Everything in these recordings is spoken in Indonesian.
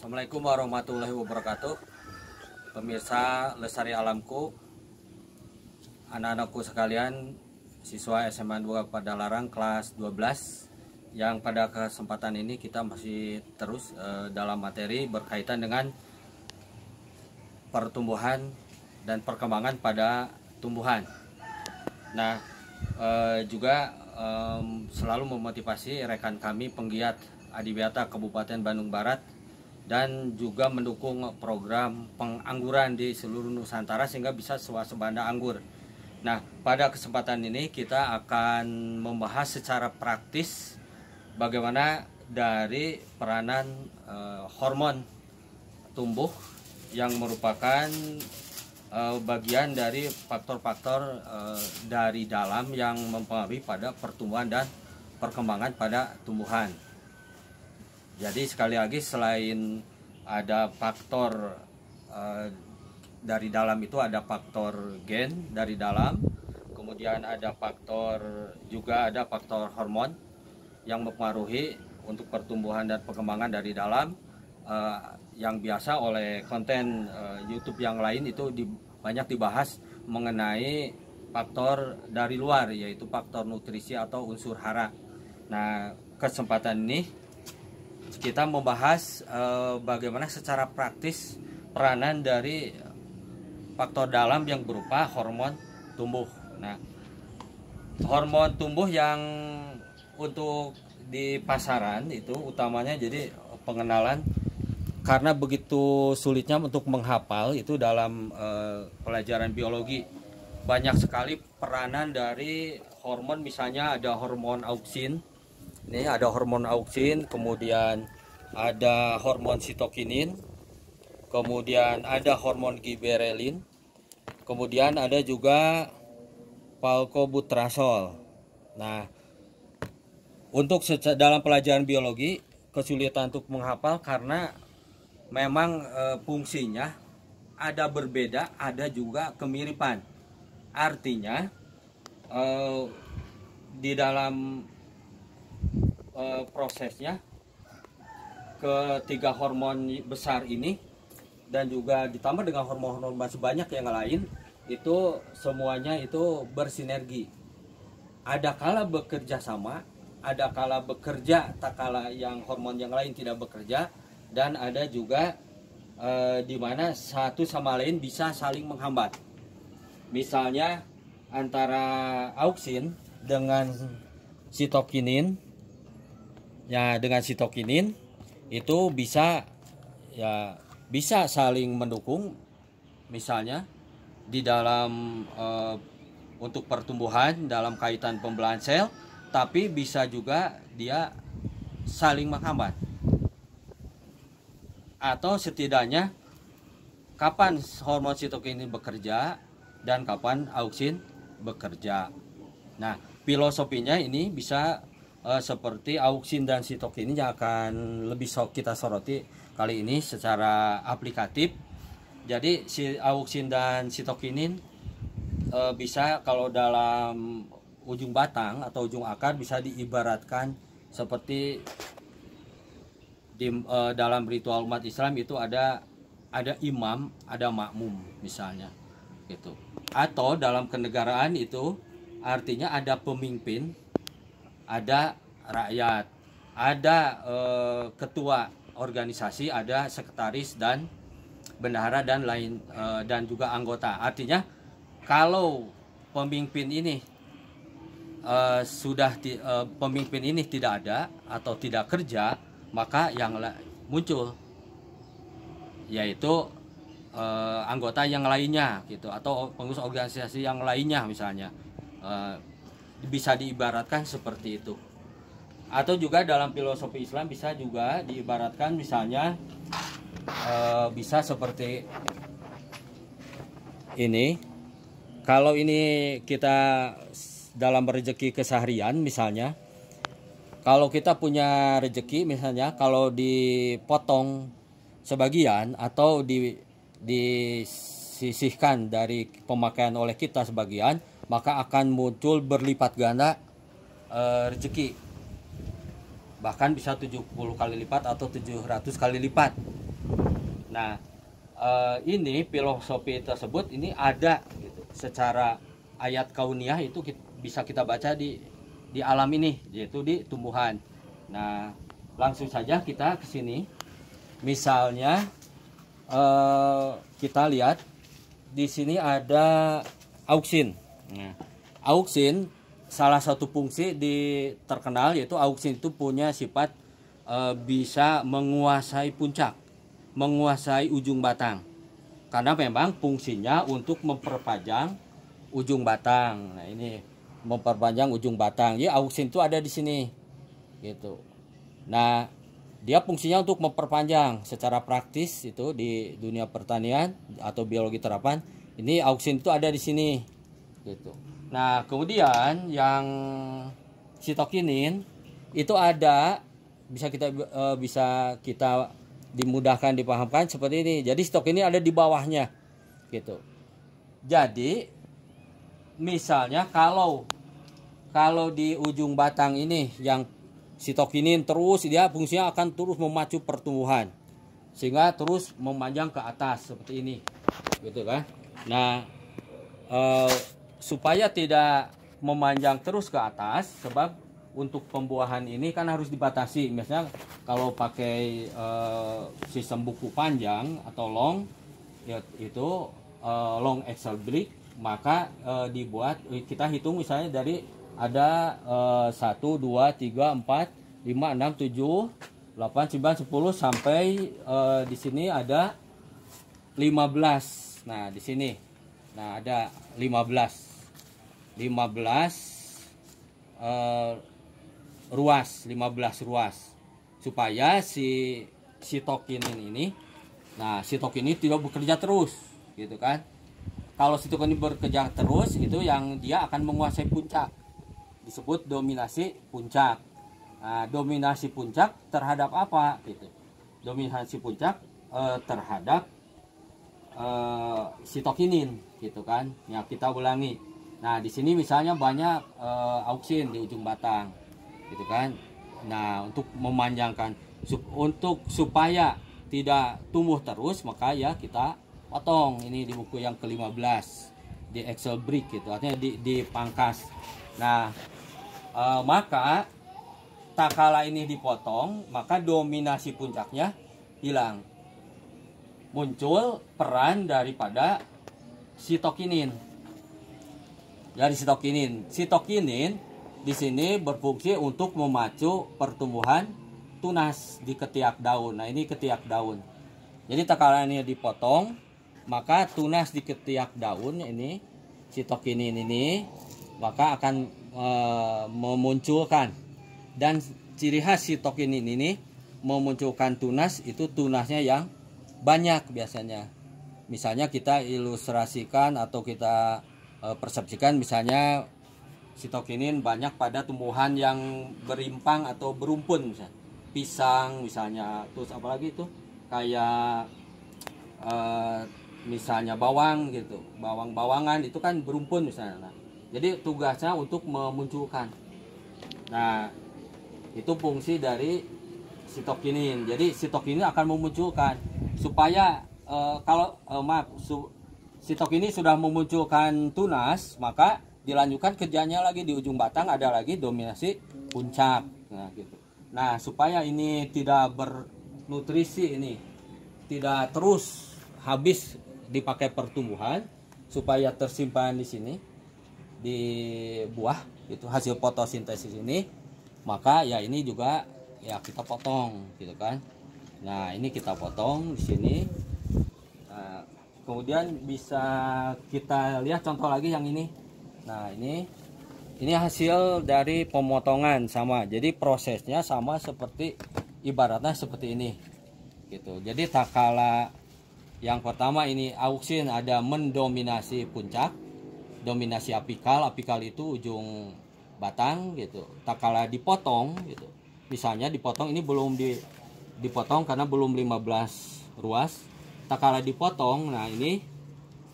Assalamualaikum warahmatullahi wabarakatuh. Pemirsa Lestari Alamku, anak-anakku sekalian, siswa SMA 2 Padalarang kelas 12, yang pada kesempatan ini kita masih terus dalam materi berkaitan dengan pertumbuhan dan perkembangan pada tumbuhan. Nah, juga selalu memotivasi rekan kami penggiat Adiwiyata Kabupaten Bandung Barat dan juga mendukung program pengangguran di seluruh Nusantara sehingga bisa swasembada anggur. Nah, pada kesempatan ini kita akan membahas secara praktis bagaimana dari peranan hormon tumbuh yang merupakan bagian dari faktor-faktor dari dalam yang mempengaruhi pada pertumbuhan dan perkembangan pada tumbuhan. Jadi sekali lagi, selain ada faktor dari dalam, itu ada faktor gen dari dalam, kemudian ada faktor hormon yang mempengaruhi untuk pertumbuhan dan perkembangan dari dalam, yang biasa oleh konten YouTube yang lain itu banyak dibahas mengenai faktor dari luar, yaitu faktor nutrisi atau unsur hara. Nah, kesempatan ini kita membahas bagaimana secara praktis peranan dari faktor dalam yang berupa hormon tumbuh. Nah, hormon tumbuh yang untuk di pasaran itu utamanya, jadi pengenalan, karena begitu sulitnya untuk menghafal itu dalam pelajaran biologi. Banyak sekali peranan dari hormon, misalnya ada hormon auksin. Ini ada hormon auksin, kemudian ada hormon sitokinin, kemudian ada hormon giberelin, kemudian ada juga falcobutrasol. Nah, untuk dalam pelajaran biologi kesulitan untuk menghafal karena memang fungsinya ada berbeda, ada juga kemiripan. Artinya di dalam prosesnya ketiga hormon besar ini dan juga ditambah dengan hormon-hormon masih banyak yang lain, itu semuanya itu bersinergi. Ada kala bekerja sama, ada kala bekerja tak kala yang hormon yang lain tidak bekerja, dan ada juga di mana satu sama lain bisa saling menghambat. Misalnya antara auksin dengan sitokinin. Ya, dengan sitokinin itu bisa saling mendukung, misalnya di dalam untuk pertumbuhan dalam kaitan pembelahan sel, tapi bisa juga dia saling menghambat. Atau setidaknya kapan hormon sitokinin bekerja dan kapan auksin bekerja. Nah, filosofinya ini bisa seperti auksin dan sitokinin yang akan lebih kita soroti kali ini secara aplikatif. Jadi si auksin dan sitokinin bisa, kalau dalam ujung batang atau ujung akar, bisa diibaratkan seperti dalam ritual umat Islam itu ada imam, ada makmum misalnya gitu. Atau dalam kenegaraan itu artinya ada pemimpin, ada rakyat, ada ketua organisasi, ada sekretaris dan bendahara dan lain, dan juga anggota. Artinya kalau pemimpin ini pemimpin ini tidak ada atau tidak kerja, maka yang muncul yaitu anggota yang lainnya gitu, atau pengurus organisasi yang lainnya misalnya. Bisa diibaratkan seperti itu. Atau juga dalam filosofi Islam bisa juga diibaratkan misalnya bisa seperti ini. Kalau ini kita dalam rezeki keseharian, misalnya kalau kita punya rezeki, misalnya kalau dipotong sebagian atau disisihkan dari pemakaian oleh kita sebagian, maka akan muncul berlipat ganda rezeki. Bahkan bisa 70 kali lipat atau 700 kali lipat. Nah, ini filosofi tersebut ini ada gitu. Secara ayat kauniyah itu bisa kita baca di alam ini, yaitu di tumbuhan. Nah, langsung saja kita ke sini. Misalnya kita lihat di sini ada auksin. Nah, auksin salah satu fungsi terkenal yaitu auksin itu punya sifat bisa menguasai puncak, menguasai ujung batang. Karena memang fungsinya untuk memperpanjang ujung batang. Nah, ini memperpanjang ujung batang. Jadi auksin itu ada di sini. Gitu. Nah, dia fungsinya untuk memperpanjang secara praktis itu di dunia pertanian atau biologi terapan. Ini auksin itu ada di sini. Gitu. Nah, kemudian yang sitokinin itu ada bisa kita dimudahkan dipahamkan seperti ini. Jadi stok ini ada di bawahnya gitu. Jadi misalnya kalau di ujung batang ini yang sitokinin terus dia fungsinya akan terus memacu pertumbuhan sehingga terus memanjang ke atas seperti ini gitu kan. Nah, supaya tidak memanjang terus ke atas, sebab untuk pembuahan ini kan harus dibatasi. Misalnya kalau pakai sistem buku panjang atau long, itu long axle brick, maka dibuat, kita hitung misalnya dari ada 1, 2, 3, 4, 5, 6, 7, 8, 9, 10 sampai di sini ada 15. Nah, di sini. Nah, ada 15 ruas supaya si sitokinin ini, nah sitokinin tidak bekerja terus gitu kan. Kalau sitokinin bekerja terus itu yang dia akan menguasai puncak, disebut dominasi puncak. Nah, dominasi puncak terhadap apa gitu? Dominasi puncak terhadap sitokinin gitu kan. Ya, kita ulangi. Nah, di sini misalnya banyak auksin di ujung batang gitu kan. Nah, untuk memanjangkan untuk supaya tidak tumbuh terus, maka ya kita potong ini di buku yang ke-15 di axle brick gitu, artinya dipangkas. Nah, maka tak kala ini dipotong, maka dominasi puncaknya hilang. Muncul peran daripada sitokinin. Dari sitokinin di sini berfungsi untuk memacu pertumbuhan tunas di ketiak daun. Nah, ini ketiak daun. Jadi tak kala ini dipotong, maka tunas di ketiak daun ini, sitokinin ini, maka akan memunculkan, dan ciri khas sitokinin ini memunculkan tunas, itu tunasnya yang banyak biasanya. Misalnya kita ilustrasikan atau kita persepsikan, misalnya sitokinin banyak pada tumbuhan yang berimpang atau berumpun, misalnya pisang misalnya, terus apalagi itu kayak misalnya bawang gitu, bawang-bawangan itu kan berumpun misalnya. Nah, jadi tugasnya untuk memunculkan. Nah, itu fungsi dari sitokinin. Jadi sitokinin akan memunculkan supaya sitokinin sudah memunculkan tunas, maka dilanjutkan kerjanya lagi di ujung batang, ada lagi dominasi puncak. Nah, gitu. Nah, supaya ini tidak bernutrisi, ini tidak terus habis dipakai pertumbuhan, supaya tersimpan di sini di buah itu hasil fotosintesis ini, maka ya ini juga ya kita potong gitu kan. Nah, ini kita potong di sini. Nah, kemudian bisa kita lihat contoh lagi yang ini. Nah, ini hasil dari pemotongan sama. Jadi prosesnya sama seperti, ibaratnya seperti ini. Gitu. Jadi tak kala yang pertama ini auksin ada mendominasi puncak, dominasi apikal itu ujung batang gitu. Tak kala dipotong gitu. Misalnya dipotong, ini belum dipotong karena belum 15 ruas. Tak kala dipotong, nah ini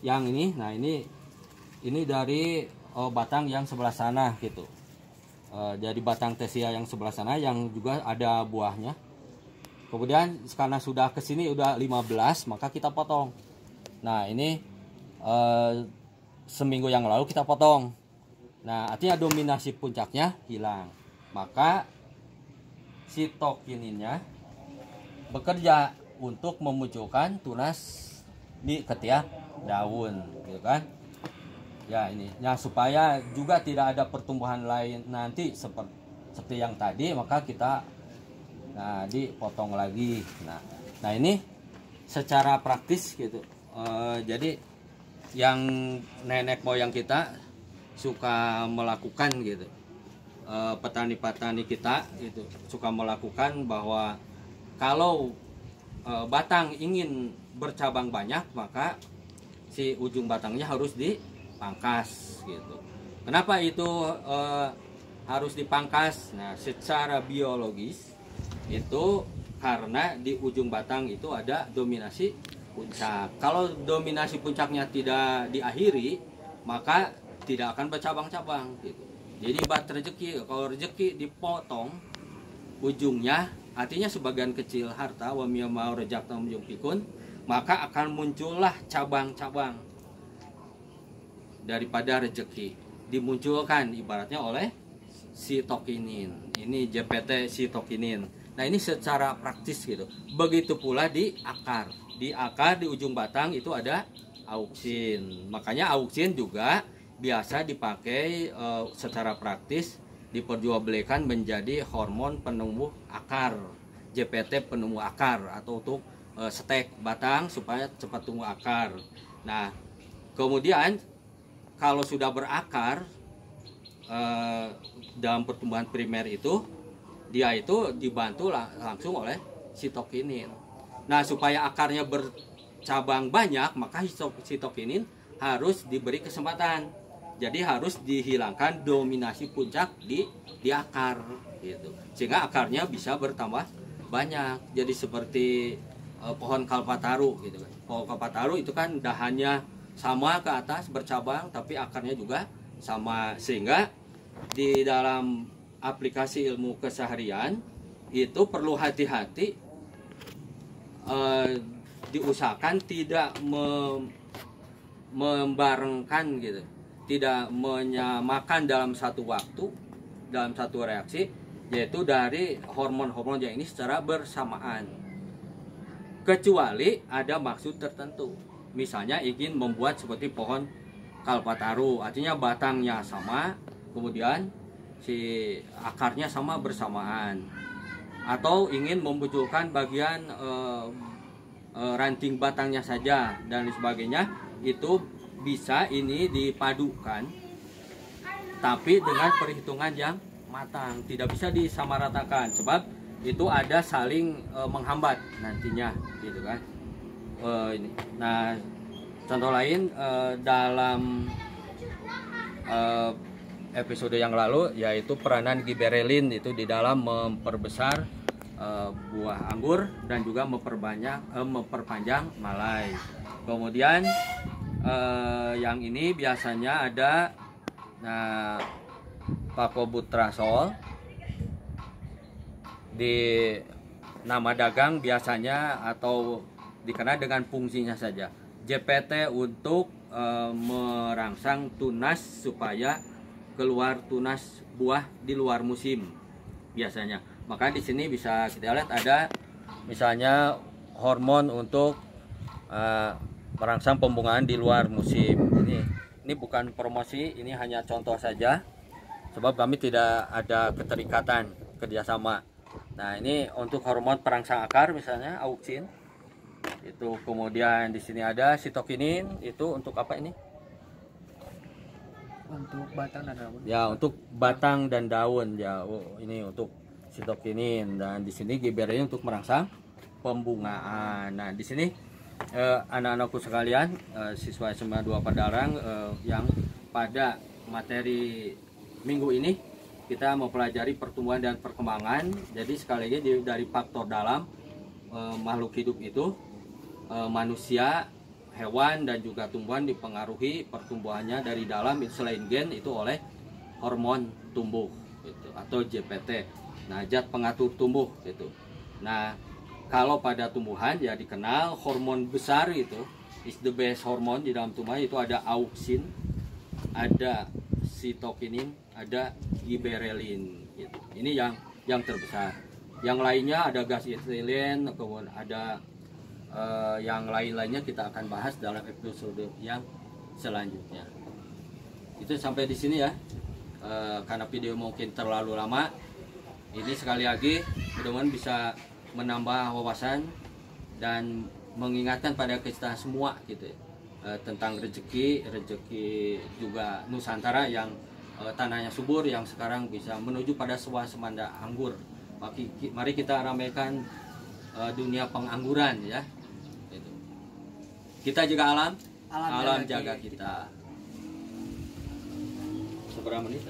yang ini, nah ini dari batang yang sebelah sana gitu. Jadi batang tesia yang sebelah sana yang juga ada buahnya. Kemudian karena sudah ke sini udah 15, maka kita potong. Nah, ini seminggu yang lalu kita potong. Nah, artinya dominasi puncaknya hilang. Maka sitokininnya bekerja untuk memunculkan tunas di ketiak daun, gitu kan? Ya, ini. Nah, supaya juga tidak ada pertumbuhan lain nanti seperti yang tadi, maka kita dipotong lagi. Nah ini secara praktis gitu. Jadi yang nenek moyang kita suka melakukan gitu. Petani-petani kita itu suka melakukan bahwa kalau batang ingin bercabang banyak, maka si ujung batangnya harus dipangkas gitu. Kenapa itu harus dipangkas? Nah, secara biologis itu karena di ujung batang itu ada dominasi puncak. Kalau dominasi puncaknya tidak diakhiri, maka tidak akan bercabang-cabang gitu. Jadi bat rezeki, kalau rezeki dipotong ujungnya, artinya sebagian kecil harta wa mimma razaqnahum yunfiqun, maka akan muncullah cabang-cabang daripada rezeki, dimunculkan ibaratnya oleh sitokinin. Ini JPT sitokinin. Nah, ini secara praktis gitu. Begitu pula di akar. Di akar di ujung batang itu ada auksin. Makanya auksin juga biasa dipakai secara praktis diperjualbelikan menjadi hormon penumbuh akar. JPT penumbuh akar atau untuk stek batang supaya cepat tumbuh akar. Nah, kemudian kalau sudah berakar dalam pertumbuhan primer itu, dia itu dibantu langsung oleh sitokinin. Nah, supaya akarnya bercabang banyak, maka sitokinin harus diberi kesempatan. Jadi harus dihilangkan dominasi puncak di akar gitu. Sehingga akarnya bisa bertambah banyak. Jadi seperti pohon kalpataru gitu kan. Pohon kalpataru itu kan dahannya sama ke atas bercabang, tapi akarnya juga sama, sehingga di dalam aplikasi ilmu keseharian itu perlu hati-hati, diusahakan tidak membarengkan gitu, tidak menyamakan dalam satu waktu, dalam satu reaksi, yaitu dari hormon-hormon yang ini secara bersamaan, kecuali ada maksud tertentu. Misalnya ingin membuat seperti pohon kalpataru, artinya batangnya sama, kemudian si akarnya sama bersamaan, atau ingin memunculkan bagian ranting batangnya saja dan sebagainya, itu bisa ini dipadukan, tapi dengan perhitungan yang matang, tidak bisa disamaratakan sebab itu ada saling menghambat nantinya gitu kan. Ini. Nah, contoh lain dalam episode yang lalu, yaitu peranan giberelin itu di dalam memperbesar buah anggur dan juga memperpanjang malai. Kemudian yang ini biasanya ada pakobutrasol, di nama dagang biasanya atau dikenal dengan fungsinya saja JPT untuk merangsang tunas supaya keluar tunas buah di luar musim biasanya. Maka di sini bisa kita lihat ada misalnya hormon untuk merangsang pembungaan di luar musim. Ini bukan promosi, ini hanya contoh saja sebab kami tidak ada keterikatan kerjasama. Nah, ini untuk hormon perangsang akar misalnya auksin. Itu kemudian di sini ada sitokinin, itu untuk apa ini? Untuk batang dan daun. Ya, untuk batang dan daun ya. Oh, ini untuk sitokinin, dan di sini giberelin untuk merangsang pembungaan. Nah, di sini anak-anakku sekalian, siswa SMA 2 Padalarang, yang pada materi minggu ini kita mempelajari pertumbuhan dan perkembangan. Jadi sekali lagi dari faktor dalam makhluk hidup itu, manusia, hewan dan juga tumbuhan dipengaruhi pertumbuhannya dari dalam selain gen itu oleh hormon tumbuh gitu, atau JPT. Nah, zat pengatur tumbuh gitu. Nah, Kalau pada tumbuhan ya dikenal hormon besar itu is the best hormon di dalam tumbuhan, itu ada auksin, ada sitokinin, ada giberelin gitu. Ini yang terbesar. Yang lainnya ada gas etilen, kemudian ada yang lain-lainnya kita akan bahas dalam episode yang selanjutnya. Itu sampai di sini ya. Karena video mungkin terlalu lama. Ini sekali lagi mudah-mudahan bisa menambah wawasan dan mengingatkan pada kita semua gitu ya, tentang rezeki juga Nusantara yang tanahnya subur, yang sekarang bisa menuju pada swasembada anggur. Mari kita ramaikan dunia pengangguran ya. Gitu. Kita jaga alam jaga kita. Seberapa menit?